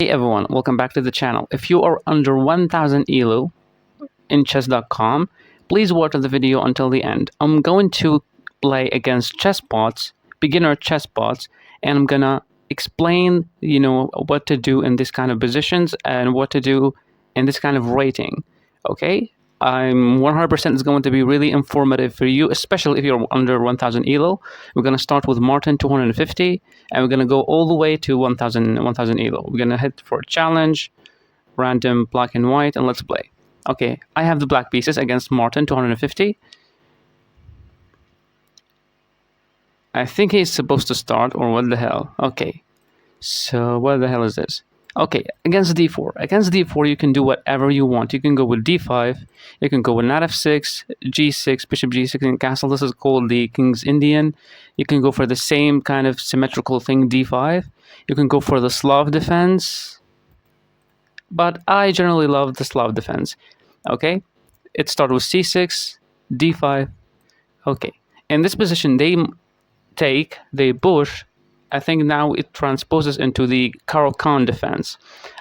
Hey everyone, welcome back to the channel. If you are under 1000 ELO in chess.com, please watch the video until the end. I'm going to play against chess bots, beginner chess bots, and I'm gonna explain, what to do in this kind of positions and what to do in this kind of rating. Okay? I'm 100% is going to be really informative for you, especially if you're under 1000 ELO. We're going to start with Martin 250, and we're going to go all the way to 1000 ELO. We're going to hit for a challenge, random black and white, and let's play. Okay, I have the black pieces against Martin 250. I think he's supposed to start, or what the hell? Okay, so what the hell is this? Okay, against d4. Against d4, you can do whatever you want. You can go with d5, you can go with knight f6, g6, bishop g6, and castle. This is called the King's Indian. You can go for the same kind of symmetrical thing, d5. You can go for the Slav defense, but I generally love the Slav defense. Okay, it starts with c6, d5. Okay, in this position, they push. I think now it transposes into the Caro-Kann defense.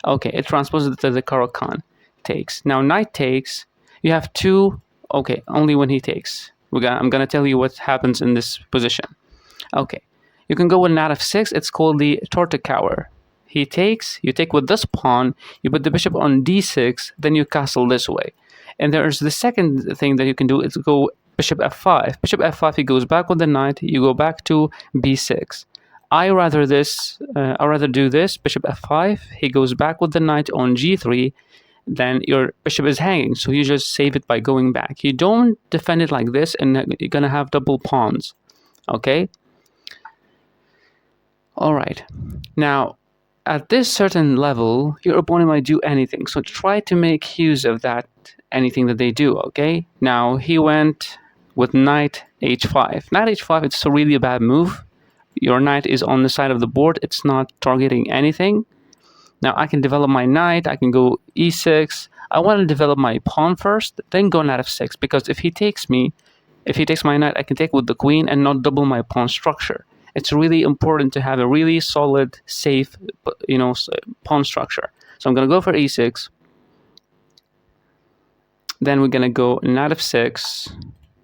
Okay, it transposes to the Caro-Kann takes. Now knight takes. You have two. Okay, only when he takes. I'm gonna tell you what happens in this position. Okay, you can go with knight f6. It's called the Tortecower. He takes. You take with this pawn. You put the bishop on d6. Then you castle this way. And there's the second thing that you can do is go bishop f5. Bishop f5. He goes back with the knight. You go back to b6. I rather do this, bishop f5, he goes back with the knight on g3, then your bishop is hanging, so you just save it by going back. You don't defend it like this, and you're gonna have double pawns, okay? All right, now, at this certain level, your opponent might do anything, so try to make use of that, anything that they do, okay? Now, he went with knight h5. Knight h5, it's a really bad move. Your knight is on the side of the board. It's not targeting anything. Now I can develop my knight. I can go e6. I want to develop my pawn first, then go knight f6, because if he takes my knight, I can take with the queen and not double my pawn structure. It's really important to have a really solid, safe, pawn structure. So I'm going to go for e6. Then we're going to go knight f6.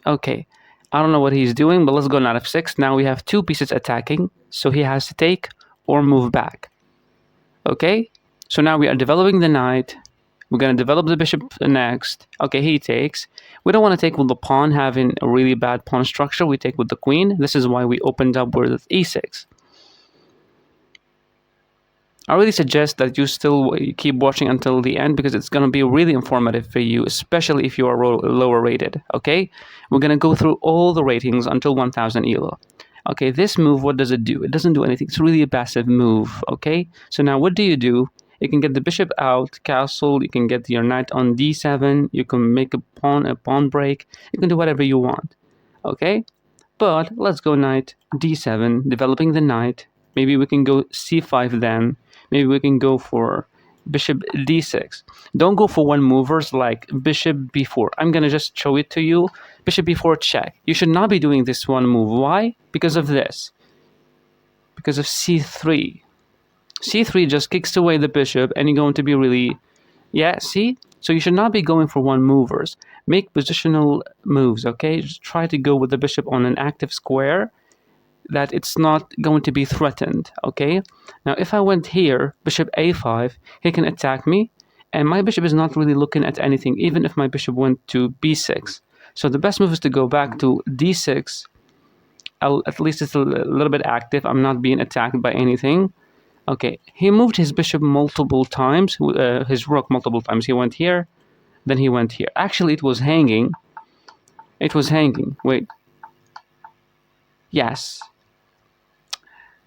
Okay. I don't know what he's doing, but let's go knight f6. Now we have two pieces attacking, so he has to take or move back. Okay, so now we are developing the knight. We're going to develop the bishop next. Okay, he takes. We don't want to take with the pawn having a really bad pawn structure. We take with the queen. This is why we opened up with e6. I really suggest that you still keep watching until the end, because it's going to be really informative for you, especially if you are lower rated, okay? We're going to go through all the ratings until 1000 ELO. Okay, this move, what does it do? It doesn't do anything. It's really a passive move, okay? So now what do? You can get the bishop out, castle, you can get your knight on d7, you can make a pawn break, you can do whatever you want, okay? But let's go knight d7, developing the knight. Maybe we can go c5 then. Maybe we can go for bishop d6. Don't go for one movers like bishop b4. I'm going to just show it to you. Bishop b4 check. You should not be doing this one move. Why? Because of this. Because of c3. c3 just kicks away the bishop, and you're going to be really... Yeah, see? So you should not be going for one movers. Make positional moves, okay? Just try to go with the bishop on an active square, that it's not going to be threatened, okay? Now, if I went here, bishop a5, he can attack me, and my bishop is not really looking at anything, even if my bishop went to b6. So the best move is to go back to d6. At least it's a little bit active. I'm not being attacked by anything. Okay, he moved his bishop multiple times, his rook multiple times. He went here, then he went here. Actually, it was hanging. It was hanging. Wait. Yes.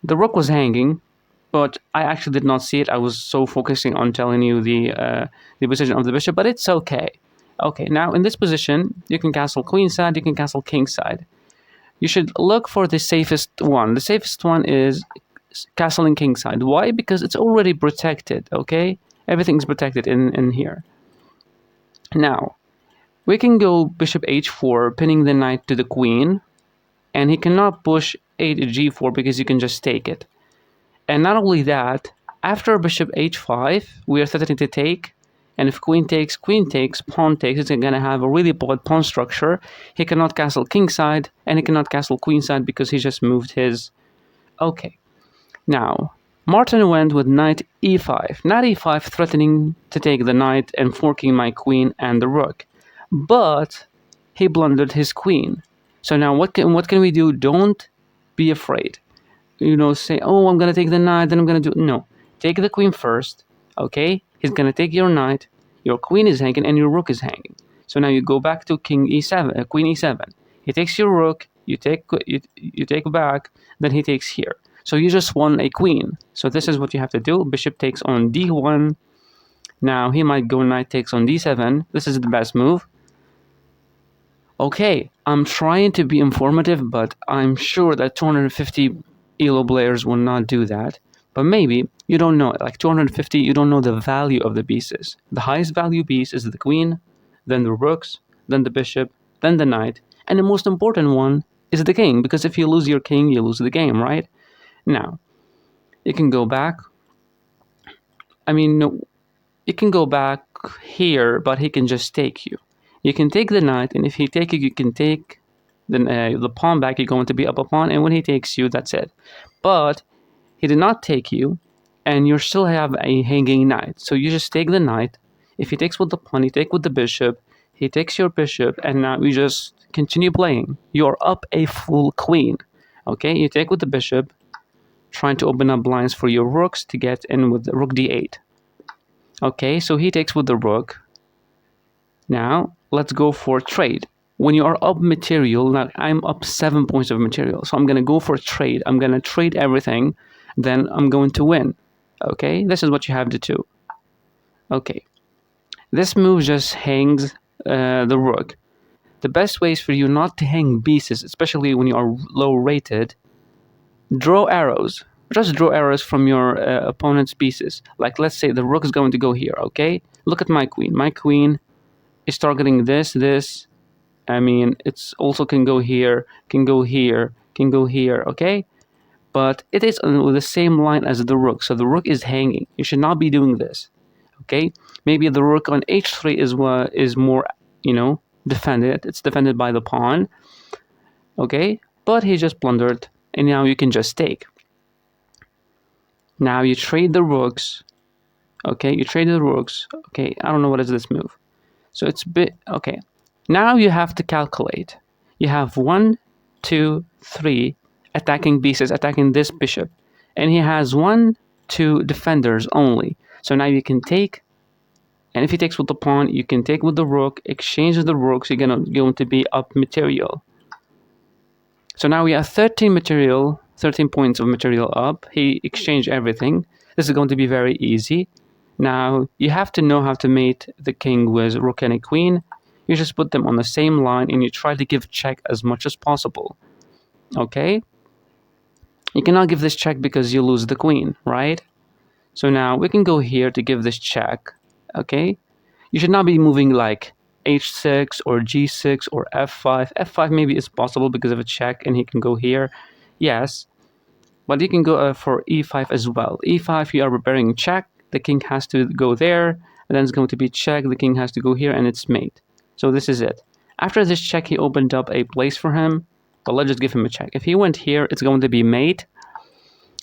The rook was hanging, but I actually did not see it. I was so focusing on telling you the position of the bishop, but it's okay. Okay, now in this position, you can castle queenside, you can castle kingside. You should look for the safest one. The safest one is castling kingside. Why? Because it's already protected, okay? Everything's protected in here. Now, we can go bishop h4, pinning the knight to the queen, and he cannot push 8 g4 because you can just take it. And not only that, After bishop h5, we are threatening to take, and if queen takes, pawn takes, it's going to have a really bad pawn structure. He cannot castle kingside, and he cannot castle queenside because he just moved his... Okay. Now, Martin went with knight e5. Knight e5 threatening to take the knight and forking my queen and the rook. But he blundered his queen. So now what can we do? Don't be afraid. Say, oh, I'm going to take the knight, then I'm going to do... No. Take the queen first, okay? He's going to take your knight, your queen is hanging, and your rook is hanging. So now you go back to king e7, queen e7. He takes your rook, you take back, then he takes here. So you just won a queen. So this is what you have to do. Bishop takes on d1. Now he might go knight takes on d7. This is the best move. Okay, I'm trying to be informative, but I'm sure that 250 ELO players will not do that. But maybe you don't know. Like 250, you don't know the value of the pieces. The highest value piece is the queen, then the rooks, then the bishop, then the knight, and the most important one is the king, because if you lose your king, you lose the game, right? Now, you can go back. I mean, no, you can go back here, but he can just take you. You can take the knight, and if he takes you, you can take the pawn back. You're going to be up a pawn, and when he takes you, that's it. But he did not take you, and you still have a hanging knight. So you just take the knight. If he takes with the pawn, you take with the bishop. He takes your bishop, and now you just continue playing. You're up a full queen. Okay, you take with the bishop, trying to open up blinds for your rooks to get in with the rook d8. Okay, so he takes with the rook. Now, let's go for trade. When you are up material, now I'm up 7 points of material. So I'm going to go for trade. I'm going to trade everything. Then I'm going to win. Okay, this is what you have to do. Okay, this move just hangs the rook. The best way is for you not to hang pieces, especially when you are low rated. Draw arrows. Just draw arrows from your opponent's pieces. Like, let's say the rook is going to go here, okay? Look at my queen. My queen is targeting this. I mean, it's also can go here, can go here, can go here, okay? But it is on the same line as the rook, so the rook is hanging. You should not be doing this, okay? Maybe the rook on h3 is more, defended. It's defended by the pawn, okay? But he just blundered, and now you can just take. Now you trade the rooks, okay? You trade the rooks, okay? I don't know what is this move. So it's okay. Now you have to calculate. You have 1, 2, 3 attacking pieces, attacking this bishop. And he has 1, 2 defenders only. So now you can take, and if he takes with the pawn, you can take with the rook, exchange the rooks, you're going to be up material. So now we have 13 points of material up. He exchanged everything. This is going to be very easy. Now, you have to know how to mate the king with rook and a queen. You just put them on the same line, and you try to give check as much as possible. Okay? You cannot give this check because you lose the queen, right? So now we can go here to give this check, okay? You should not be moving like h6 or g6 or f5. f5 maybe is possible because of a check, and he can go here. Yes, but you can go for e5 as well. e5, you are preparing check. The king has to go there, and then it's going to be check. The king has to go here, and it's mate. So this is it. After this check, he opened up a place for him. But let's just give him a check. If he went here, it's going to be mate.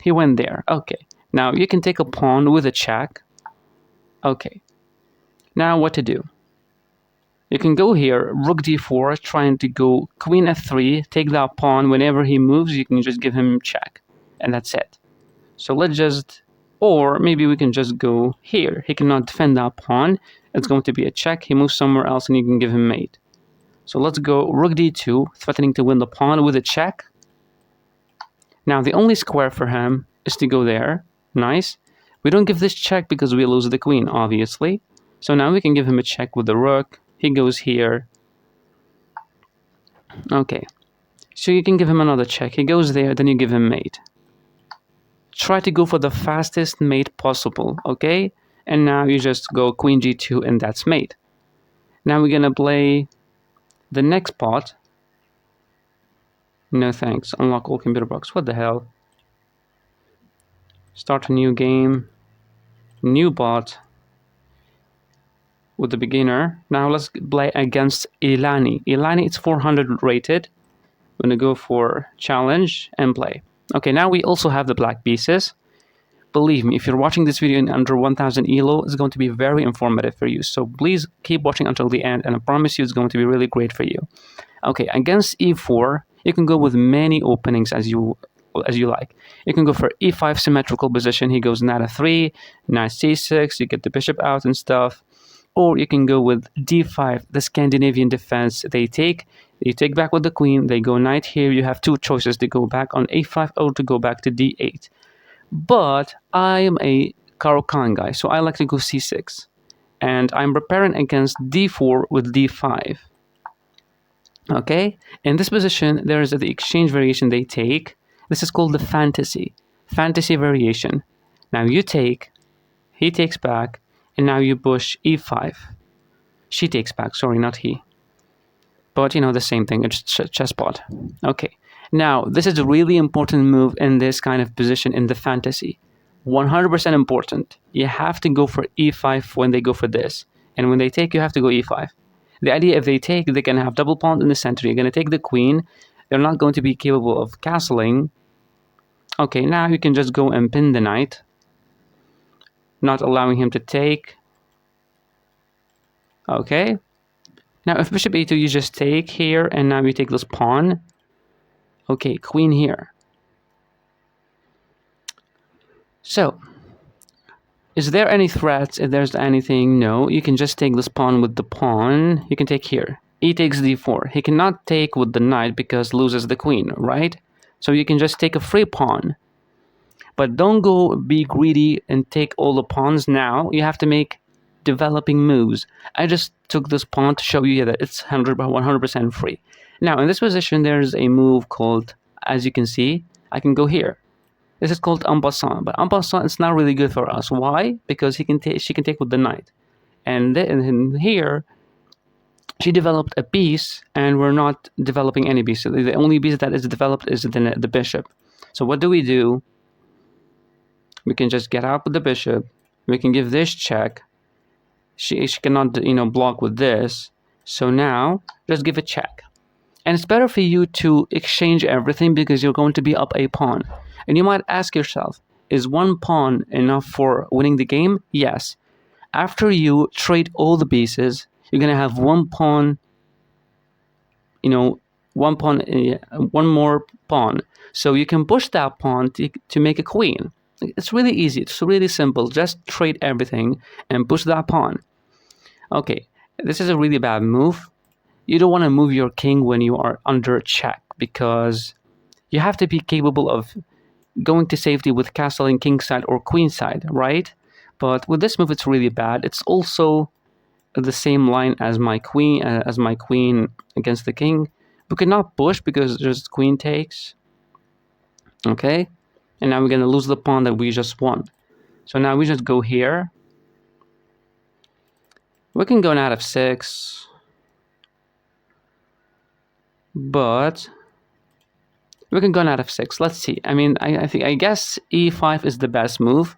He went there. Okay. Now, you can take a pawn with a check. Okay. Now, what to do? You can go here, rook d4, trying to go queen f3, take that pawn. Whenever he moves, you can just give him check. And that's it. So let's just... Or maybe we can just go here. He cannot defend that pawn. It's going to be a check. He moves somewhere else, and you can give him mate. So let's go rook d2, threatening to win the pawn with a check. Now, the only square for him is to go there. Nice. We don't give this check because we lose the queen, obviously. So now we can give him a check with the rook. He goes here. Okay. So you can give him another check. He goes there, then you give him mate. Try to go for the fastest mate possible, okay? And now you just go queen g2, and that's mate. Now we're going to play the next pot. No thanks. Unlock all computer box. What the hell? Start a new game. New bot with the beginner. Now let's play against Elani. Elani, it's 400 rated. I'm gonna go for challenge and play. Okay, now we also have the black pieces. Believe me, if you're watching this video in under 1000 elo, it's going to be very informative for you. So please keep watching until the end, and I promise you it's going to be really great for you. Okay, against e4, you can go with many openings as you like. You can go for e5 symmetrical position. He goes knight f3, knight c6, you get the bishop out and stuff. Or you can go with d5, the Scandinavian defense. You take back with the queen, they go knight here. You have two choices, to go back on a5 or to go back to d8. But I am a Caro-Kann guy, so I like to go c6. And I'm preparing against d4 with d5. Okay? In this position, there is the exchange variation they take. This is called the fantasy variation. Now you take, he takes back, and now you push e5. She takes back, sorry, not he. But, you know, the same thing, it's chesspot. Okay. Now, this is a really important move in this kind of position in the fantasy. 100% important. You have to go for e5 when they go for this. And when they take, you have to go e5. The idea, if they take, they can have double pawn in the center. You're going to take the queen. They're not going to be capable of castling. Okay, now you can just go and pin the knight, not allowing him to take. Okay. Now, if bishop e2, you just take here, and now you take this pawn. Okay, queen here. So, is there any threats? If there's anything, no. You can just take this pawn with the pawn. You can take here. E takes d4. He cannot take with the knight because loses the queen, right? So you can just take a free pawn. But don't go be greedy and take all the pawns now. You have to make developing moves. I just took this pawn to show you that it's 100% free. Now, in this position, there's a move called, as you can see, I can go here. This is called en passant, but en passant it's not really good for us. Why? Because she can take with the knight. And then here, she developed a piece, and we're not developing any piece. The only piece that is developed is the bishop. So what do? We can just get out with the bishop. We can give this check. She cannot, you know, block with this. So now, just give a check. And it's better for you to exchange everything because you're going to be up a pawn. And you might ask yourself, is one pawn enough for winning the game? Yes. After you trade all the pieces, you're going to have one pawn, you know, one more pawn. So you can push that pawn to make a queen. It's really easy. It's really simple. Just trade everything and push that pawn. Okay, this is a really bad move. You don't want to move your king when you are under check because you have to be capable of going to safety with castling kingside or queenside, right? But with this move, it's really bad. It's also the same line as my queen against the king. We cannot push because there's queen takes. Okay, and now we're gonna lose the pawn that we just won. So now we just go here. We can go knight f6, but we can go knight f6. Let's see. I mean, I guess e5 is the best move.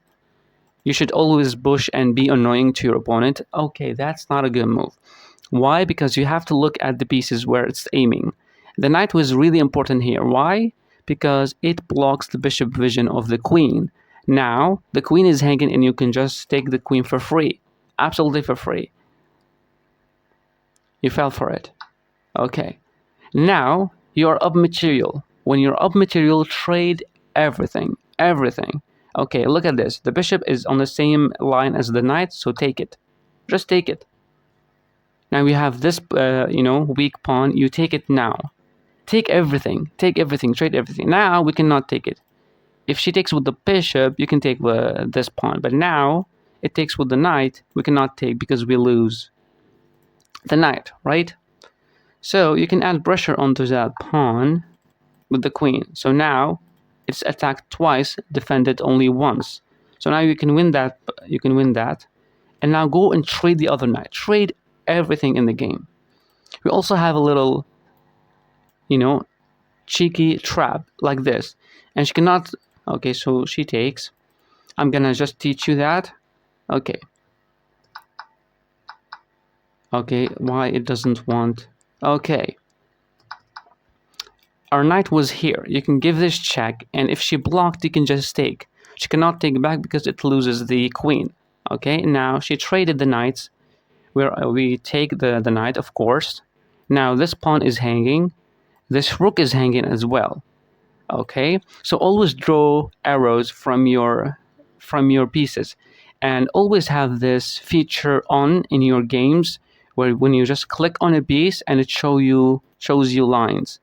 You should always push and be annoying to your opponent. Okay, that's not a good move. Why? Because you have to look at the pieces where it's aiming. The knight was really important here. Why? Because it blocks the bishop vision of the queen. Now, the queen is hanging and you can just take the queen for free. Absolutely for free. You fell for it. Okay. Now, you're up material. When you're up material, trade everything. Everything. Okay, look at this. The bishop is on the same line as the knight, so take it. Just take it. Now we have this, weak pawn. You take it now. Take everything. Take everything. Trade everything. Now we cannot take it. If she takes with the bishop, you can take this pawn. But now it takes with the knight. We cannot take because we lose the knight, right? So you can add pressure onto that pawn with the queen. So now it's attacked twice, defended only once. So now you can win that. You can win that. And now go and trade the other knight. Trade everything in the game. We also have a little, cheeky trap like this. And she cannot. Okay, so she takes. I'm gonna just teach you that. Okay. Okay, why it doesn't want... Okay. Our knight was here. You can give this check, and if she blocked, you can just take. She cannot take back because it loses the queen. Okay, now she traded the knights, where we take the knight, of course. Now this pawn is hanging. This rook is hanging as well. Okay, so always draw arrows from your pieces, and always have this feature on in your games where when you just click on a piece and it shows you lines.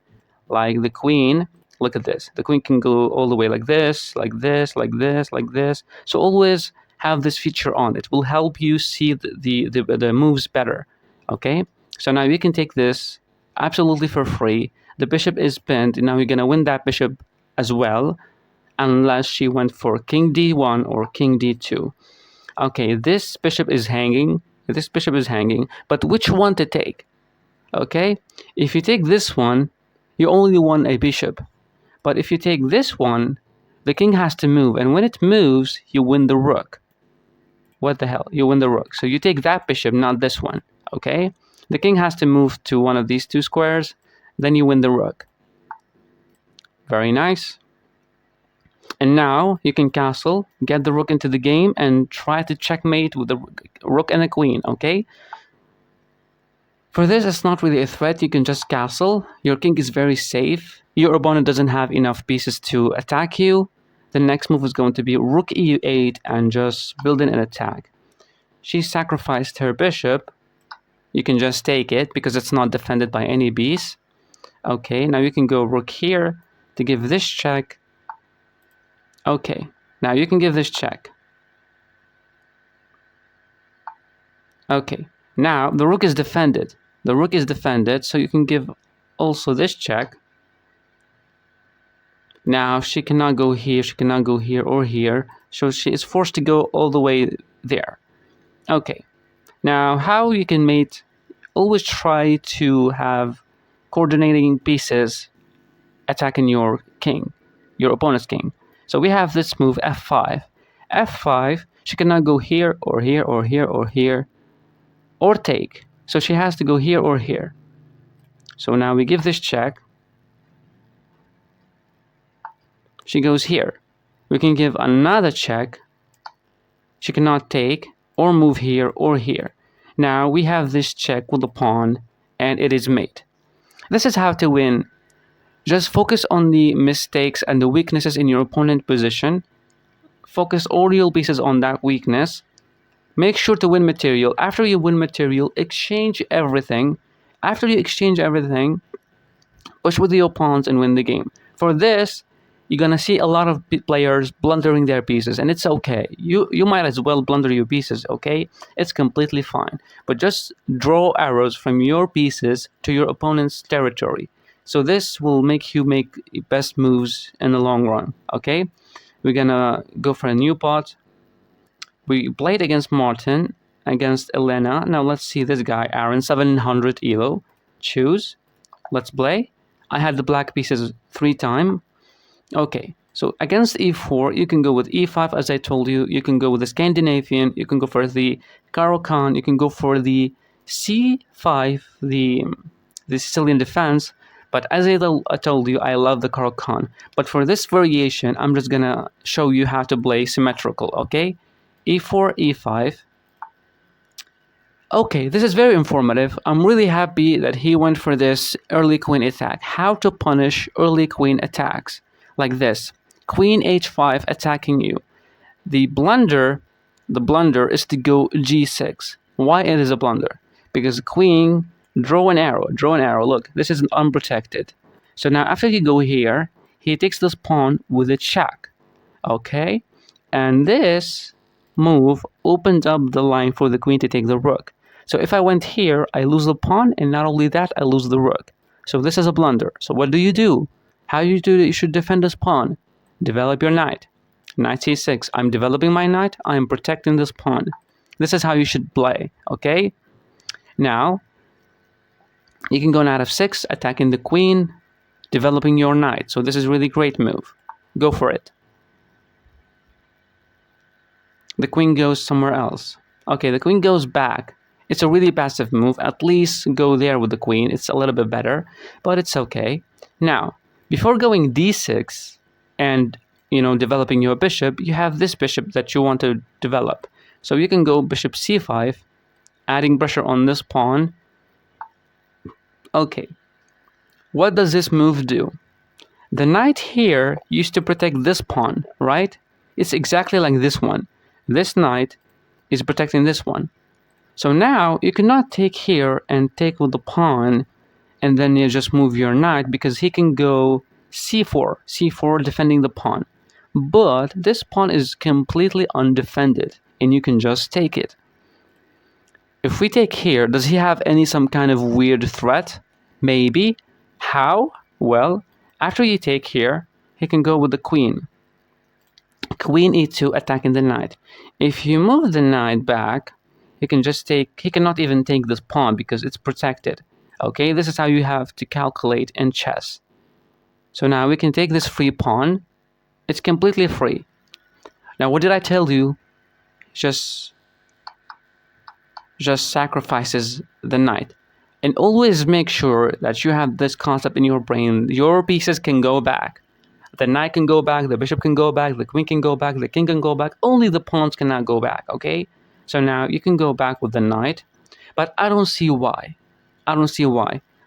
Like the queen, look at this. The queen can go all the way like this, like this, like this, like this. So always have this feature on. It will help you see the moves better. Okay? So now you can take this absolutely for free. The bishop is pinned. Now you're going to win that bishop as well, unless she went for king d1 or king d2. Okay, this bishop is hanging. This bishop is hanging. But which one to take? Okay? If you take this one, you only won a bishop. But if you take this one, the king has to move. And when it moves, you win the rook. What the hell? You win the rook. So you take that bishop, not this one. Okay? The king has to move to one of these two squares. Then you win the rook. Very nice. And now you can castle, get the rook into the game, and try to checkmate with the rook and a queen. Okay? For this, it's not really a threat. You can just castle. Your king is very safe. Your opponent doesn't have enough pieces to attack you. The next move is going to be rook e8 and just build in an attack. She sacrificed her bishop. You can just take it because it's not defended by any piece. Okay, now you can go rook here to give this check. Okay, now you can give this check. Okay, now the rook is defended. The rook is defended, so you can give also this check. Now she cannot go here, she cannot go here or here, so she is forced to go all the way there. Okay, now how you can mate, always try to have coordinating pieces attacking your king, your opponent's king. So we have this move f5. f5, she cannot go here or here or here or here or take. So she has to go here or here. So now we give this check. She goes here. We can give another check. She cannot take or move here or here. Now we have this check with the pawn, and it is mate. This is how to win. Just focus on the mistakes and the weaknesses in your opponent's position. Focus all your pieces on that weakness. Make sure to win material. After you win material, exchange everything. After you exchange everything, push with your pawns and win the game. For this, you're going to see a lot of players blundering their pieces, and it's okay. You might as well blunder your pieces, okay? It's completely fine. But just draw arrows from your pieces to your opponent's territory. So this will make you make best moves in the long run, okay? We're going to go for a new pot. We played against Martin, against Elena. Now let's see this guy, Aaron, 700 elo. Choose. Let's play. I had the black pieces 3 times. Okay, so against e4, you can go with e5, as I told you. You can go with the Scandinavian. You can go for the Caro-Kann. You can go for the c5, the Sicilian defense. But as I told you, I love the Caro-Kann. But for this variation, I'm just going to show you how to play symmetrical, okay? e4, e5. Okay, this is very informative. I'm really happy that he went for this early queen attack. How to punish early queen attacks. Like this. Queen h5 attacking you. The blunder is to go g6. Why it is a blunder? Because queen, draw an arrow. Look, this is unprotected. So now after you go here, he takes this pawn with a check. Okay? And this move opens up the line for the queen to take the rook. So if I went here, I lose the pawn, and not only that, I lose the rook. So this is a blunder. So what do? How you do it? You should defend this pawn. Develop your knight. Knight c6. I'm developing my knight. I'm protecting this pawn. This is how you should play, okay? Now, you can go knight f6, attacking the queen, developing your knight. So this is really great move. Go for it. The queen goes somewhere else. Okay, the queen goes back. It's a really passive move. At least go there with the queen. It's a little bit better, but it's okay. Now, before going d6 and developing your bishop, you have this bishop that you want to develop. So you can go bishop c5, adding pressure on this pawn. Okay, what does this move do? The knight here used to protect this pawn, right? It's exactly like this one. This knight is protecting this one. So now you cannot take here and take with the pawn and then you just move your knight, because he can go c4 defending the pawn. But this pawn is completely undefended and you can just take it. If we take here, does he have some kind of weird threat? Maybe. How? Well, after you take here, he can go with the queen. Queen e2 attacking the knight. If you move the knight back, he cannot even take this pawn because it's protected. Okay, this is how you have to calculate in chess. So now we can take this free pawn. It's completely free. Now what did I tell you? Just sacrifices the knight. And always make sure that you have this concept in your brain. Your pieces can go back. The knight can go back, the bishop can go back, the queen can go back, the king can go back. Only the pawns cannot go back, okay? So now you can go back with the knight. But I don't see why.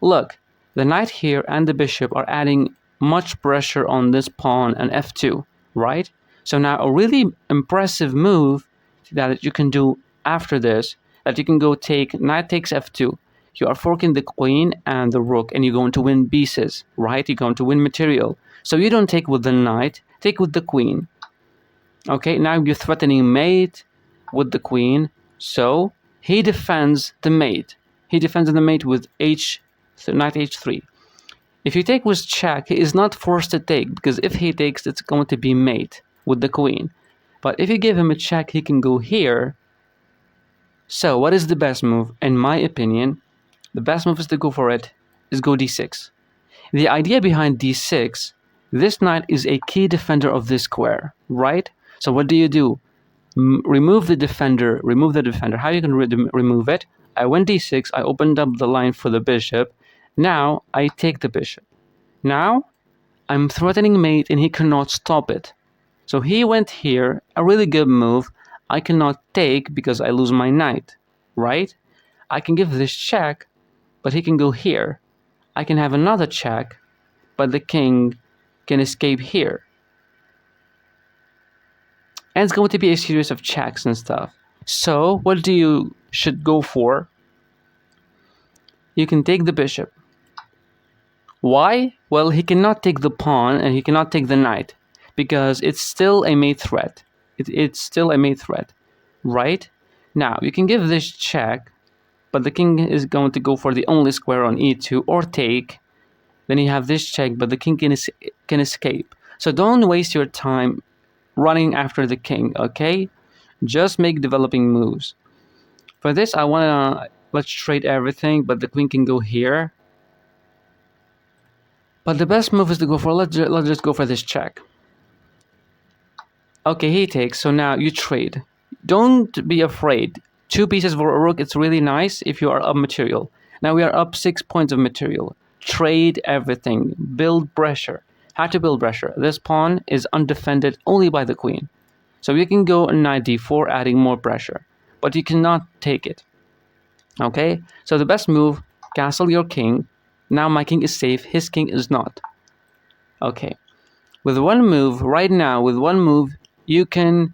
Look, the knight here and the bishop are adding much pressure on this pawn and f2, right? So now a really impressive move that you can do after this, that you can go take knight takes f2. You are forking the queen and the rook, and you're going to win pieces, right? You're going to win material. So you don't take with the knight, take with the queen. Okay, now you're threatening mate with the queen. So he defends the mate. He defends the mate with knight h3. If you take with check, he is not forced to take, because if he takes, it's going to be mate with the queen. But if you give him a check, he can go here. So what is the best move? In my opinion, the best move is to go for it, is go d6. The idea behind d6, this knight is a key defender of this square, right? So what do? Remove the defender. How you can remove it? I went d6, I opened up the line for the bishop. Now I take the bishop. Now I'm threatening mate and he cannot stop it. So he went here, a really good move. I cannot take because I lose my knight, right? I can give this check, but he can go here. I can have another check, but the king can escape here. And it's going to be a series of checks and stuff. So what do you should go for? You can take the bishop. Why? Well, he cannot take the pawn and he cannot take the knight, because it's still a mate threat. It's still a mate threat, right? Now, you can give this check, but the king is going to go for the only square on e2 or take. Then you have this check, but the king can escape. So don't waste your time running after the king, okay? Just make developing moves. For this, I want to, let's trade everything, but the queen can go here. But the best move is to go for, let's just go for this check. Okay, he takes, so now you trade. Don't be afraid. 2 pieces for a rook, it's really nice if you are up material. Now we are up 6 points of material. Trade everything. Build pressure. How to build pressure? This pawn is undefended only by the queen. So you can go knight d4, adding more pressure. But you cannot take it. Okay? So the best move, castle your king. Now my king is safe, his king is not. Okay. With one move, right now, you can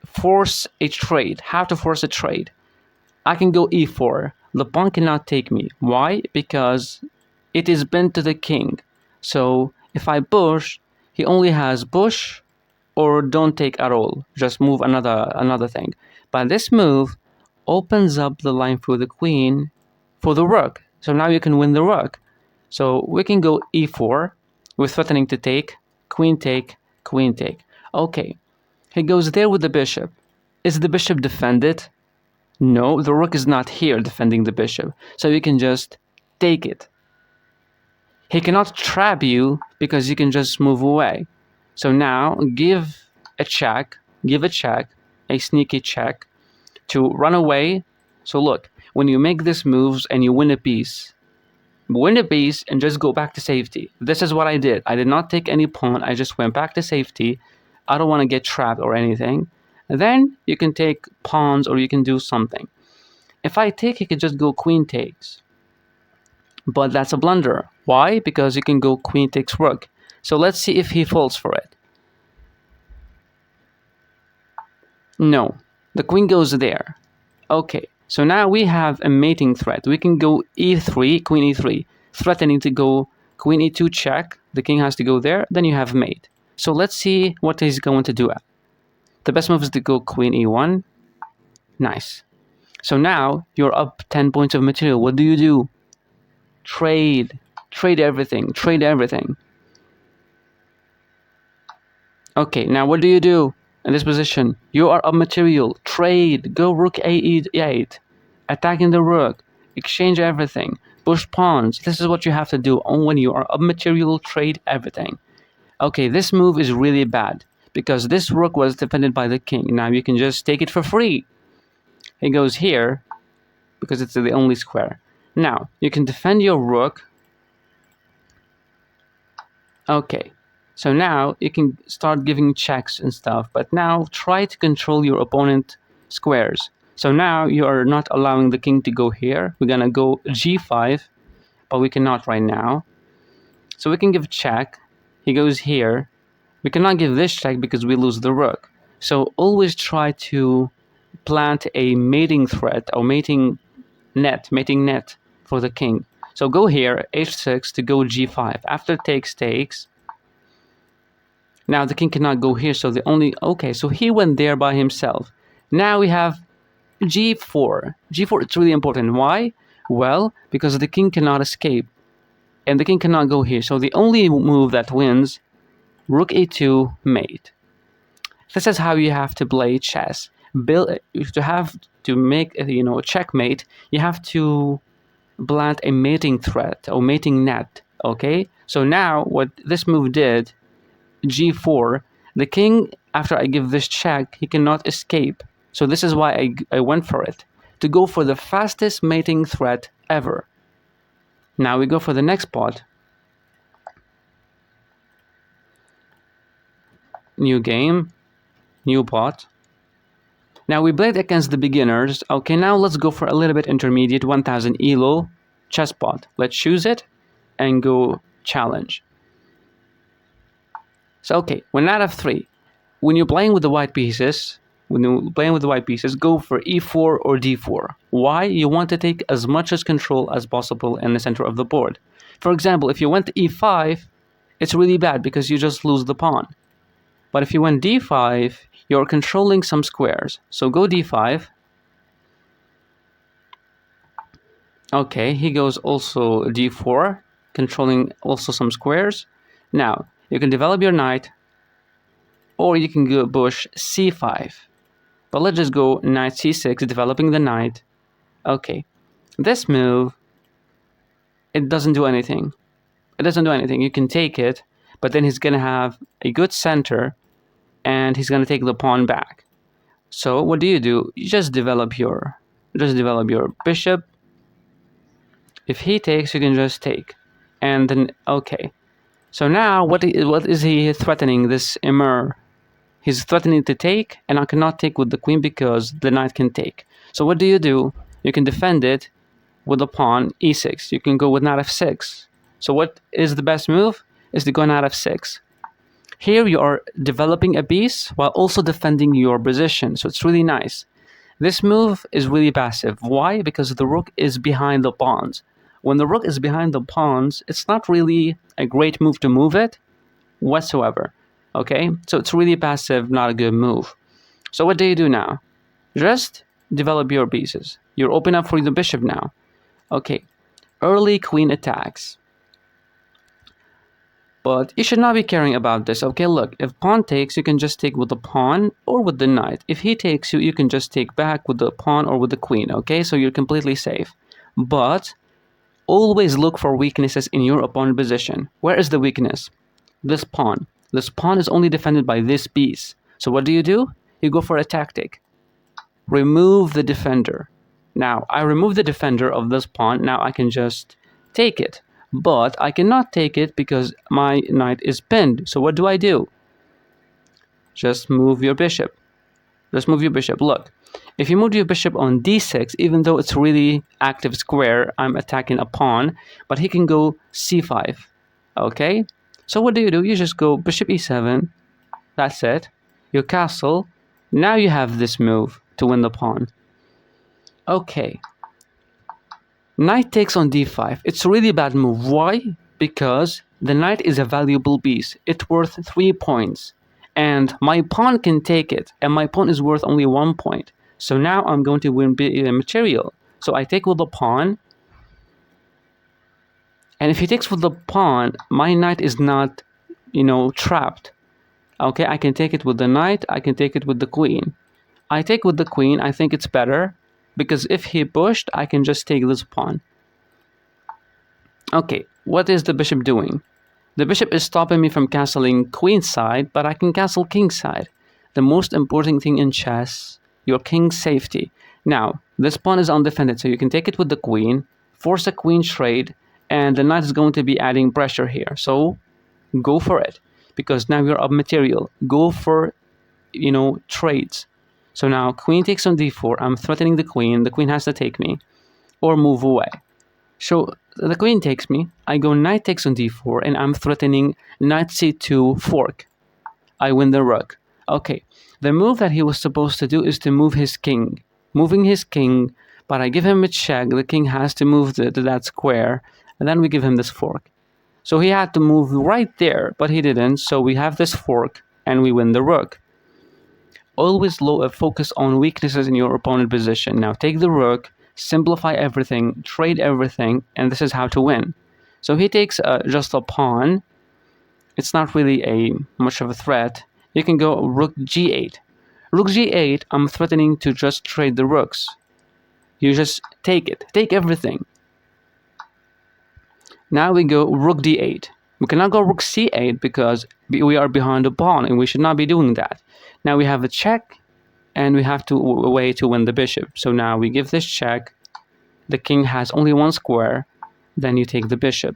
force a trade. How to force a trade? I can go e4. The pawn cannot take me. Why? Because it is bent to the king. So if I push, he only has push or don't take at all. Just move another thing. But this move opens up the line for the queen for the rook. So now you can win the rook. So we can go e4. We're threatening to take. Queen take. Queen take. Okay. He goes there with the bishop. Is the bishop defended? No, the rook is not here defending the bishop. So you can just take it. He cannot trap you because you can just move away. So now give a check. give a check, a sneaky check, to run away. So look, when you make these moves and you win a piece and just go back to safety. This is what I did. I did not take any pawn. I just went back to safety. I don't want to get trapped or anything. And then you can take pawns or you can do something. If I take, you can just go queen takes. But that's a blunder. Why? Because you can go queen takes rook. So let's see if he falls for it. No, the queen goes there. Okay, so now we have a mating threat. We can go e3, queen e3, threatening to go queen e2 check. The king has to go there. Then you have mate. So let's see what he's going to do. The best move is to go queen e1. Nice. So now you're up 10 points of material. What do you do? Trade. Trade everything. Trade everything. Okay, now what do you do in this position? You are up material. Trade. Go rook a8. Attacking the rook. Exchange everything. Push pawns. This is what you have to do when you are up material. Trade everything. Okay, this move is really bad because this rook was defended by the king. Now you can just take it for free. It goes here because it's the only square. Now, you can defend your rook. Okay, so now you can start giving checks and stuff, but now try to control your opponent squares. So now you are not allowing the king to go here. We're gonna go g5, but we cannot right now. So we can give check. He goes here. We cannot give this check because we lose the rook. So always try to plant a mating threat or mating net for the king. So go here, h6 to go g5. After takes. Now the king cannot go here, so okay, so he went there by himself. Now we have g4. G4, it's really important. Why? Well, because the king cannot escape. And the king cannot go here. So the only move that wins, rook a2, mate. This is how you have to play chess. To make a checkmate, you have to plant a mating threat or mating net. Okay, so now what this move did, g4, the king, after I give this check, he cannot escape. So this is why I went for it, to go for the fastest mating threat ever. Now we go for the next pot. New game, new pot. Now we played against the beginners. Okay, now let's go for a little bit intermediate, 1000 elo chess pot. Let's choose it and go challenge. So okay, we're not f3. When you're playing with the white pieces, go for e4 or d4. Why? You want to take as much as control as possible in the center of the board. For example, if you went to e5, it's really bad because you just lose the pawn. But if you went d5, you're controlling some squares. So go d5. Okay, he goes also d4, controlling also some squares. Now, you can develop your knight, or you can go push c5. But let's just go knight c6, developing the knight. Okay, this move, it doesn't do anything. It doesn't do anything. You can take it, but then he's going to have a good center, and he's going to take the pawn back. So what do? You just develop your bishop. If he takes, you can just take. And then, okay. So now, what is he threatening, this Emir? He's threatening to take, and I cannot take with the queen because the knight can take. So what do? You can defend it with the pawn e6. You can go with knight f6. So what is the best move? Is to go knight f6. Here you are developing a piece while also defending your position. So it's really nice. This move is really passive. Why? Because the rook is behind the pawns. When the rook is behind the pawns, it's not really a great move to move it whatsoever. Okay? So it's really passive, not a good move. So what do you do now? Just develop your pieces. You're open up for the bishop now. Okay. Early queen attacks. But you should not be caring about this. Okay, look, if pawn takes, you can just take with the pawn or with the knight. If he takes you, you can just take back with the pawn or with the queen. Okay, so you're completely safe. But always look for weaknesses in your opponent position. Where is the weakness? This pawn. This pawn is only defended by this piece. So what do? you go for a tactic. Remove the defender. Now, I remove the defender of this pawn. Now I can just take it. But I cannot take it because my knight is pinned. So what do I do? Just move your bishop. Just move your bishop. Look, if you move your bishop on d6, even though it's really active square, I'm attacking a pawn, but he can go c5. Okay? So what do? You just go bishop e7. That's it. Your castle. Now you have this move to win the pawn. Okay. Knight takes on d5. It's a really bad move. Why? Because the knight is a valuable piece. It's worth 3 points. And my pawn can take it. And my pawn is worth only 1 point. So now I'm going to win material. So I take with the pawn. And if he takes with the pawn, my knight is not, trapped. Okay, I can take it with the knight. I can take it with the queen. I take with the queen. I think it's better. Because if he pushed, I can just take this pawn. Okay, what is the bishop doing? The bishop is stopping me from castling queen side, but I can castle king side. The most important thing in chess, your king's safety. Now, this pawn is undefended, so you can take it with the queen, force a queen trade, and the knight is going to be adding pressure here. So, go for it. Because now you're up material. Go for, trades. So now queen takes on d4. I'm threatening the queen. The queen has to take me or move away. So the queen takes me. I go knight takes on d4, and I'm threatening knight c2 fork. I win the rook. Okay, the move that he was supposed to do is to move his king. Moving his king, but I give him a check. The king has to move to that square, and then we give him this fork. So he had to move right there, but he didn't. So we have this fork, and we win the rook. Always focus on weaknesses in your opponent position. Now take the rook, simplify everything, trade everything, and this is how to win. So he takes just a pawn. It's not really much of a threat. You can go rook g8. Rook g8, I'm threatening to just trade the rooks. You just take it. Take everything. Now we go rook d8. We cannot go rook c8 because we are behind a pawn, and we should not be doing that. Now we have a check, and we have a way to win the bishop. So now we give this check. The king has only one square. Then you take the bishop.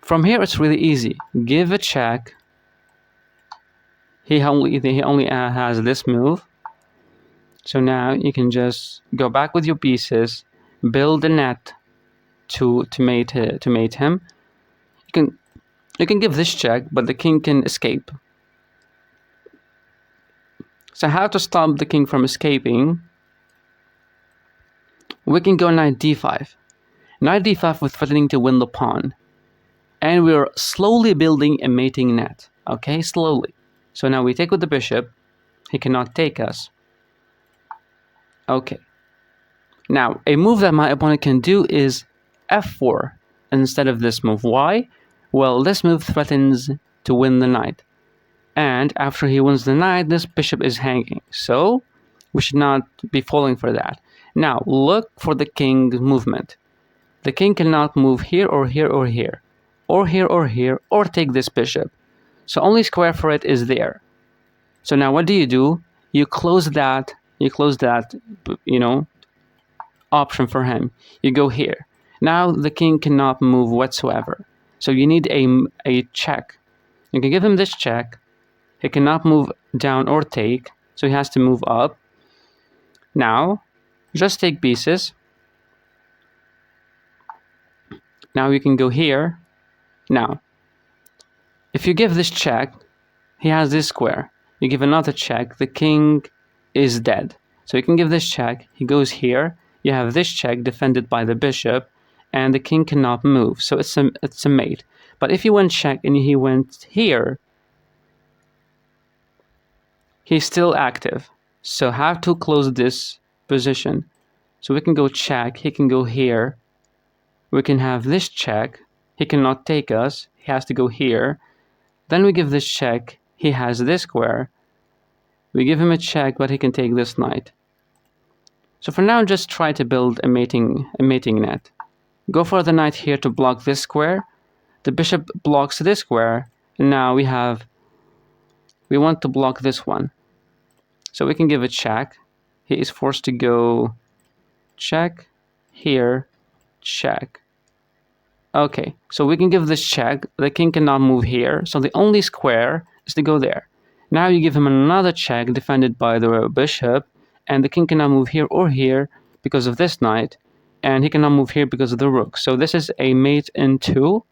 From here, it's really easy. Give a check. He only has this move. So now you can just go back with your pieces, build a net to mate him. You can give this check, but the king can escape. So how to stop the king from escaping? We can go knight d5. Knight d5 with threatening to win the pawn. And we're slowly building a mating net. Okay, slowly. So now we take with the bishop. He cannot take us. Okay. Now, a move that my opponent can do is f4 instead of this move. Why? Well, this move threatens to win the knight. And after he wins the knight, this bishop is hanging. So, we should not be falling for that. Now, look for the king's movement. The king cannot move here or here or here. Or here or here, or take this bishop. So only square for it is there. So now what do? You close that, option for him. You go here. Now the king cannot move whatsoever. So you need a check. You can give him this check. He cannot move down or take, so he has to move up. Now, just take pieces. Now you can go here. Now, if you give this check, he has this square. You give another check, the king is dead. So you can give this check, he goes here. You have this check defended by the bishop, and the king cannot move. So it's a mate. But if you went check and he went here, he's still active. So how to close this position? So we can go check, he can go here. We can have this check. He cannot take us. He has to go here. Then we give this check. He has this square. We give him a check, but he can take this knight. So for now, just try to build a mating net. Go for the knight here to block this square. The bishop blocks this square. And now we have We want to block this one. So we can give a check. He is forced to go check, here, check. Okay, so we can give this check. The king cannot move here, so the only square is to go there. Now you give him another check defended by the bishop, and the king cannot move here or here because of this knight, and he cannot move here because of the rook. So this is a mate in two.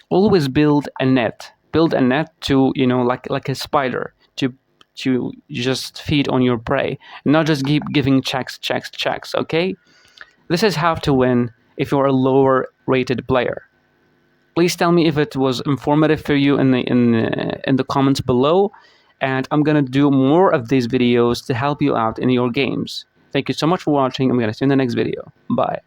Always build a net. Build a net to, like a spider, to just feed on your prey, not just keep giving checks, okay? This is how to win if you're a lower rated player. Please tell me if it was informative for you in the comments below, and I'm gonna do more of these videos to help you out in your games. Thank you so much for watching. I'm gonna see you in the next video. Bye.